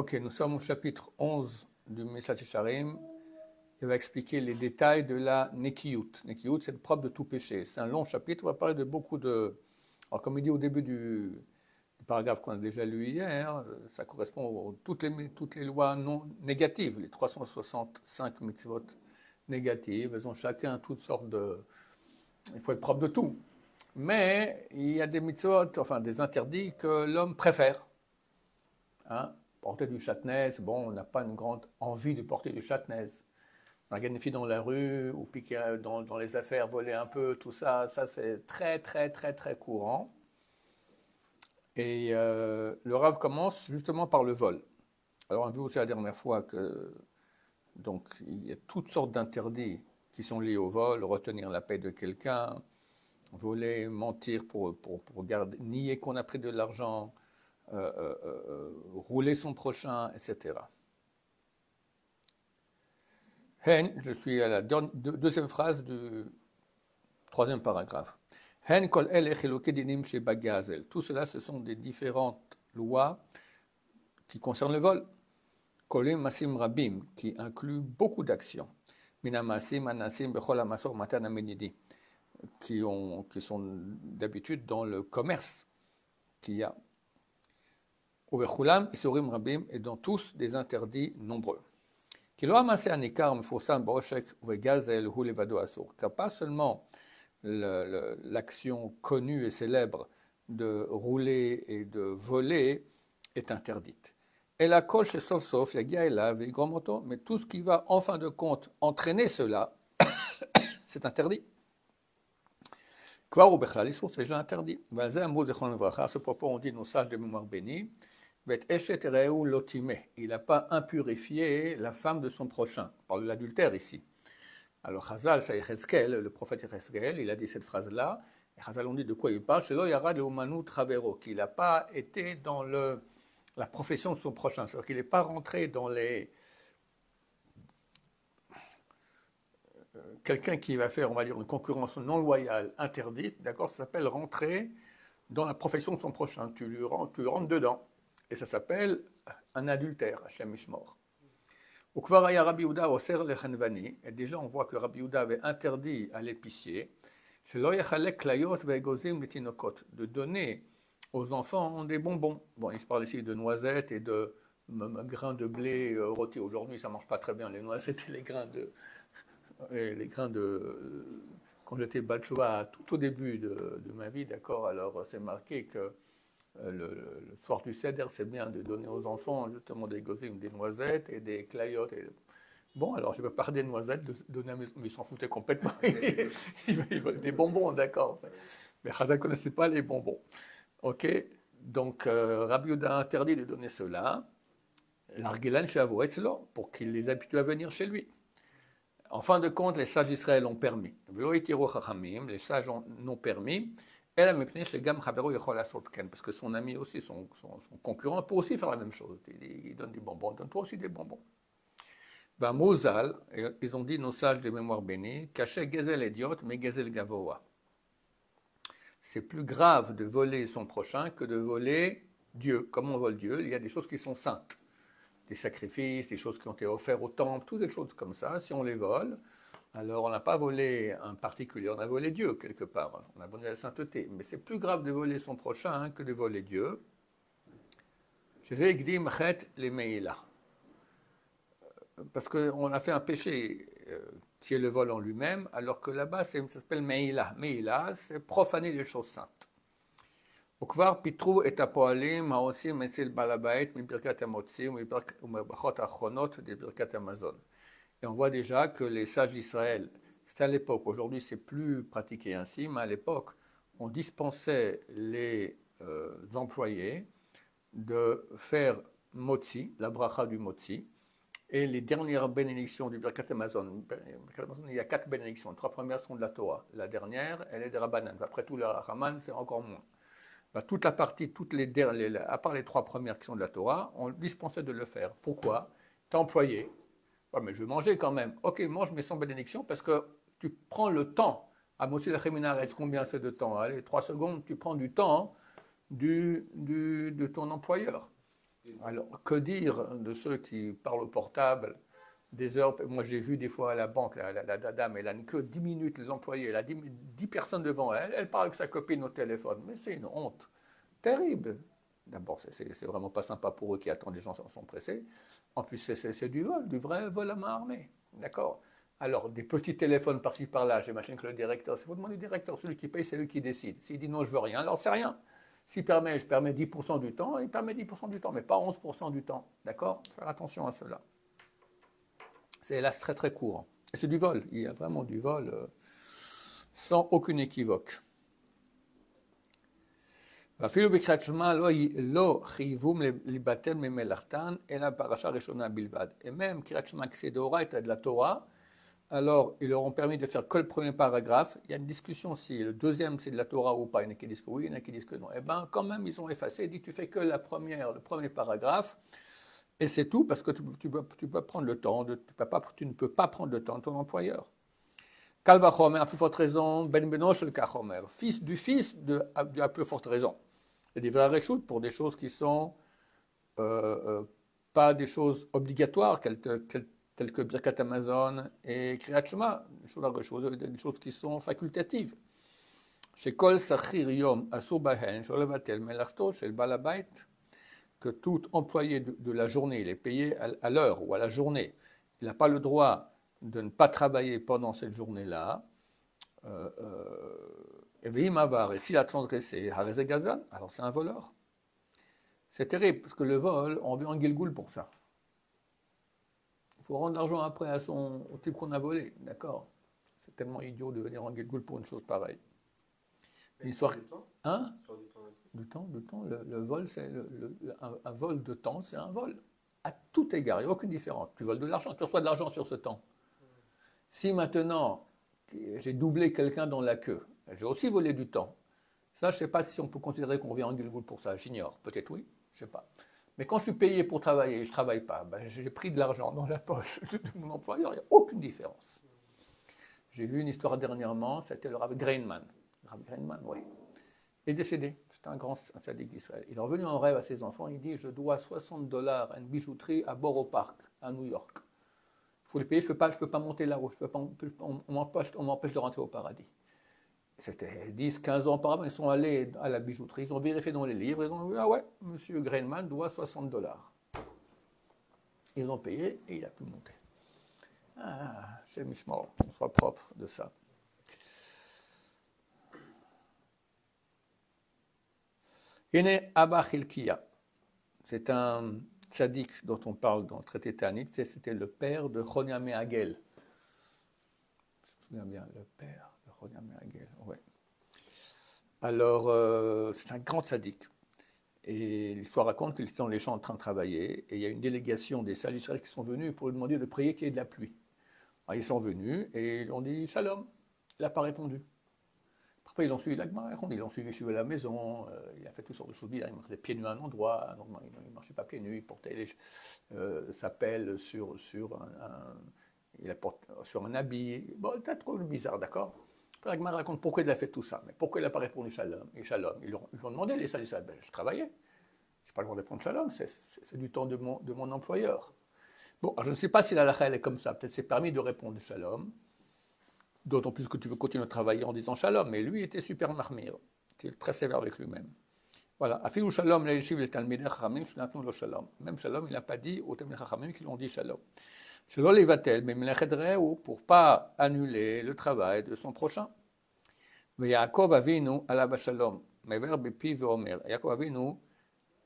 Ok, nous sommes au chapitre 11 du Mesat Yesharim. Il va expliquer les détails de la Nekiyut. Nekiyut, c'est le propre de tout péché. C'est un long chapitre, on va parler de beaucoup de... Alors, comme il dit au début du paragraphe qu'on a déjà lu hier, ça correspond à toutes les lois non négatives, les 365 mitzvot négatives. Elles ont chacun toutes sortes de... Il faut être propre de tout. Mais il y a des mitzvot, enfin des interdits que l'homme préfère. Hein? Porter du châtenez, bon, on n'a pas une grande envie de porter du châtenez. Regarder une fille dans la rue, ou piquer dans les affaires, voler un peu, tout ça, ça c'est très, très, très, très courant. Et le Rav commence justement par le vol. Alors on a vu aussi la dernière fois que donc, il y a toutes sortes d'interdits qui sont liés au vol, retenir la paix de quelqu'un, voler, mentir pour garder, nier qu'on a pris de l'argent, rouler son prochain, etc. Hen, je suis à la deuxième phrase du troisième paragraphe. Hen kol el echiloke dinim sheba gazel. Tout cela, ce sont des différentes lois qui concernent le vol. Kolim masim rabim, qui inclut beaucoup d'actions. Minamasim anasim bechol amasor matan amenidi, qui sont d'habitude dans le commerce qu'il y a. Uvechulam isurim rabim, et dans tous des interdits nombreux. Car pas seulement l'action connue et célèbre de rouler et de voler est interdite. Et la coche sauf mais tout ce qui va en fin de compte entraîner cela, c'est interdit. C'est déjà interdit. À ce propos, on dit nos sages de mémoire bénie. Il n'a pas impurifié la femme de son prochain. On parle de l'adultère ici. Alors Chazal, c'est Yechezkel, le prophète Yechezkel, il a dit cette phrase-là. Et Chazal, on dit de quoi il parle. Qu'il n'a pas été dans la profession de son prochain. C'est-à-dire qu'il n'est pas rentré dans les... Quelqu'un qui va faire, on va dire, une concurrence non loyale interdite, d'accord, ça s'appelle rentrer dans la profession de son prochain. Tu rentres dedans. Et ça s'appelle un adultère, Hashem Mishmor. Et déjà, on voit que Rabbi Yehuda avait interdit à l'épicier de donner aux enfants des bonbons. Bon, il se parle ici de noisettes et de grains de blé rôtis. Aujourd'hui, ça ne mange pas très bien les noisettes et les grains de quand j'étais Balchoua, tout au début de ma vie, d'accord, alors c'est marqué que le soir du Seder, c'est bien de donner aux enfants justement des gozim, des noisettes et des clayotes. Bon, alors je ne veux pas des noisettes, donner à mes... mais ils s'en foutaient complètement. Ils veulent des bonbons, d'accord. Mais Chazal ne connaissait pas les bonbons. Ok, donc Rabbi Yehuda a interdit de donner cela. L'argilan shavo etzlo, pour qu'il les habitue à venir chez lui. En fin de compte, les sages d'Israël ont permis. Les sages n'ont permis. Parce que son ami aussi, son concurrent, peut aussi faire la même chose. Il donne des bonbons, donne-toi aussi des bonbons. Ils ont dit, nos sages de mémoire bénie, caché gezel idiot, mais gezel gavoa. C'est plus grave de voler son prochain que de voler Dieu. Comme on vole Dieu, il y a des choses qui sont saintes. Des sacrifices, des choses qui ont été offertes au temple, toutes des choses comme ça. Si on les vole, alors on n'a pas volé un particulier, on a volé Dieu quelque part. On a volé la sainteté. Mais c'est plus grave de voler son prochain que de voler Dieu. Parce qu'on a fait un péché qui est le vol en lui-même, alors que là-bas, ça s'appelle Meïla. Meïla, c'est profaner les choses saintes. וכבר פיטרו את הפועלים העושים אצל בעל הבית מברכת המוציא ומברכות האחרונות לברכת המזון. Et on voit déjà que les sages d'Israël, c'était à l'époque, aujourd'hui c'est plus pratiqué ainsi, mais à l'époque, on dispensait les employés de faire motzi, la bracha du motzi, et les dernières bénédictions du Birkat Hamazon. Il y a 4 bénédictions, les 3 premières sont de la Torah, la dernière, elle est de Rabbanan. Après tout, le Raman, c'est encore moins. Toute la partie, à part les 3 premières qui sont de la Torah, on dispensait de le faire. Pourquoi? T'es employé. Ouais, mais je veux manger quand même. Ok, mange, mais sans bénédiction, parce que tu prends le temps. À Moshe la Cheminaretz, combien c'est de temps? Allez, 3 secondes, tu prends du temps de ton employeur. Alors, que dire de ceux qui parlent au portable des heures? Moi, j'ai vu des fois à la banque, la dame, elle n'a que 10 minutes, l'employé, elle a 10 personnes devant elle, elle parle avec sa copine au téléphone. Mais c'est une honte terrible. D'abord, c'est vraiment pas sympa pour eux qui attendent, les gens sont pressés. En plus, c'est du vol, du vrai vol à main armée. D'accord? Alors, des petits téléphones par-ci par-là, j'imagine que le directeur, c'est vous demander au directeur, celui qui paye, c'est lui qui décide. S'il dit non, je veux rien, alors c'est rien. S'il permet, je permets 10% du temps, il permet 10% du temps, mais pas 11% du temps. D'accord? Faire attention à cela. C'est hélas très très courant. Et c'est du vol, il y a vraiment du vol sans aucune équivoque. ואפילו בקריאת שמע לא חייבום להיבטל ממלאכתן, אלא פרשה ראשונה בלבד. Et même קריאת שמע qui c'est d'oraita de la Torah, alors ils leur ont permis de faire que le premier paragraphe. Il y a une discussion si le deuxième c'est de la Torah ou pas. Il y en a qui disent que oui, il y en a qui disent que non. Eh bien, quand même, ils ont effacé, ils disent tu fais que le premier paragraphe, et c'est tout, parce que tu peux prendre le temps, tu ne peux pas prendre le temps de ton employeur. Kal vachomer, à plus forte raison, ben benosh el kachomer, fils du fils de à plus forte raison. Il y a des vrais réchoutes pour des choses qui sont pas des choses obligatoires, telles que Birkat Amazon et Kriyat Shema, des choses qui sont facultatives. Chez Kol Sachir Yom Asur Bahen, Sholevatel Melachto, chez le Balabait, que tout employé de la journée, il est payé à l'heure ou à la journée, il n'a pas le droit de ne pas travailler pendant cette journée-là. Et s'il a transgressé Harezé Gazan, alors c'est un voleur. C'est terrible, parce que le vol, on vit en Gilgoul pour ça. Il faut rendre l'argent après au type qu'on a volé, d'accord? C'est tellement idiot de venir en Gilgoul pour une chose pareille. Une histoire... Du temps. Hein? Du temps. Le vol, c'est un vol de temps, c'est un vol. À tout égard, il n'y a aucune différence. Tu voles de l'argent, tu reçois de l'argent sur ce temps. Si maintenant, j'ai doublé quelqu'un dans la queue, j'ai aussi volé du temps. Ça, je ne sais pas si on peut considérer qu'on vient en Gilgoul pour ça, j'ignore. Peut-être oui, je ne sais pas. Mais quand je suis payé pour travailler et je ne travaille pas, ben j'ai pris de l'argent dans la poche de mon employeur, il n'y a aucune différence. J'ai vu une histoire dernièrement, c'était le Rav Greinman. Rav Greinman, oui. Il est décédé, c'était un grand sadique d'Israël. Il est revenu en rêve à ses enfants, il dit, je dois $60 à une bijouterie à Borough Park, à New York. Il faut les payer, je ne peux pas monter là-haut, on m'empêche de rentrer au paradis. C'était 10, 15 ans auparavant, ils sont allés à la bijouterie, ils ont vérifié dans les livres, ils ont dit, ah ouais, monsieur Greinman doit $60. Ils ont payé et il a pu monter. Ah, c'est Mishmor, on soit propre de ça. Hine Abba Chilkiya, c'est un tzaddik dont on parle dans le traité Ta'anit, c'était le père de Choniamé Hagel. Je me souviens bien, le père de Choniamé Hagel, ouais. Alors, c'est un grand tzaddik. Et l'histoire raconte qu'il était dans les champs en train de travailler, et il y a une délégation des sages d'Israël qui sont venus pour lui demander de prier qu'il y ait de la pluie. Alors, ils sont venus et ils ont dit Shalom. Il n'a pas répondu. Après, ils l'ont suivi ils l'ont suivi chez la maison, il a fait toutes sortes de choses. Il marchait pieds nus à un endroit, donc il ne marchait pas pieds nus, il portait sa pelle sur un habit. Bon, c'était trop bizarre, d'accord? Après, la Gemara raconte pourquoi il a fait tout ça, mais pourquoi il n'a pas répondu Shalom. Et Shalom, ils lui ont demandé, les sages, ben, je travaillais, je n'ai pas le droit de répondre Shalom, c'est du temps de mon employeur. Bon, je ne sais pas si la halakha est comme ça, peut-être c'est permis de répondre Shalom, d'autant plus que tu veux continuer à travailler en disant Shalom, mais lui était super mahmir, il était très sévère avec lui-même. Voilà, Afilou Shalom, l'Elishiv, le Talmidei Chachamim, Shnatnu lo Shalom. Même Shalom, il n'a pas dit aux Talmidei Chachamim qui l'ont dit Shalom. Shelo levatel, mais Melechet Reu, pour ne pas annuler le travail de son prochain. Mais Yaakov Avinu, alav Shalom, Mever bepi veomer. Yaakov Avinu,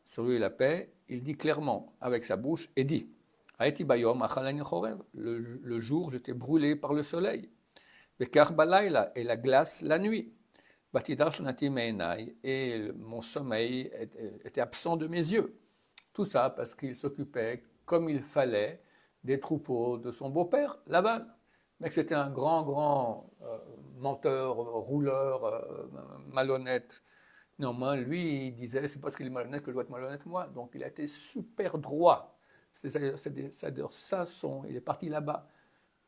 sur lui la paix, il dit clairement avec sa bouche et dit Haeti bayom achalani chorev. Le jour, j'étais brûlé par le soleil. Vekar balayla, et la glace la nuit. Batidar shonati meinai, et mon sommeil était absent de mes yeux. Tout ça parce qu'il s'occupait comme il fallait des troupeaux de son beau-père, Laban. Mais c'était un grand menteur, rouleur, malhonnête. Néanmoins, lui, il disait, c'est parce qu'il est malhonnête que je dois être malhonnête moi. Donc il a été super droit. Il est parti là-bas.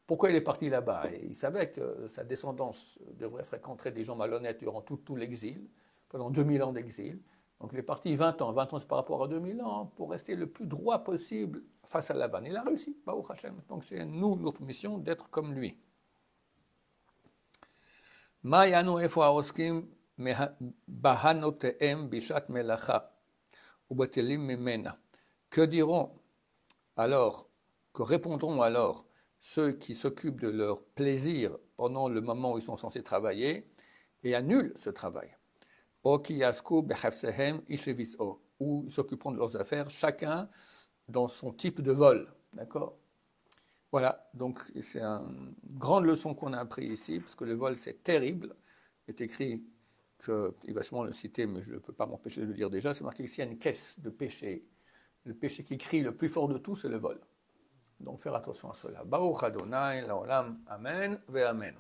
Pourquoi il est parti là-bas? Il savait que sa descendance devrait fréquenter des gens malhonnêtes durant tout l'exil, pendant 2000 ans d'exil. Donc il est parti 20 ans. 20 ans, c'est par rapport à 2000 ans, pour rester le plus droit possible face à Lavan. Il a réussi, Baruch Hashem. Donc c'est nous, notre mission, d'être comme lui. Ma yanu efo haoskim bahanotehem bishat melacha ubatelim mimena. Que diront alors, que répondront alors ceux qui s'occupent de leur plaisir pendant le moment où ils sont censés travailler et annulent ce travail? Ou ils s'occuperont de leurs affaires, chacun dans son type de vol. D'accord? Voilà, donc c'est une grande leçon qu'on a appris ici, parce que le vol c'est terrible. Il est écrit il va sûrement le citer, mais je ne peux pas m'empêcher de le dire déjà, c'est marqué ici, il y a une caisse de péché. Le péché qui crie le plus fort de tout, c'est le vol. Donc faire attention à cela. Baruch Adonai, Laolam, Amen, ve Amen.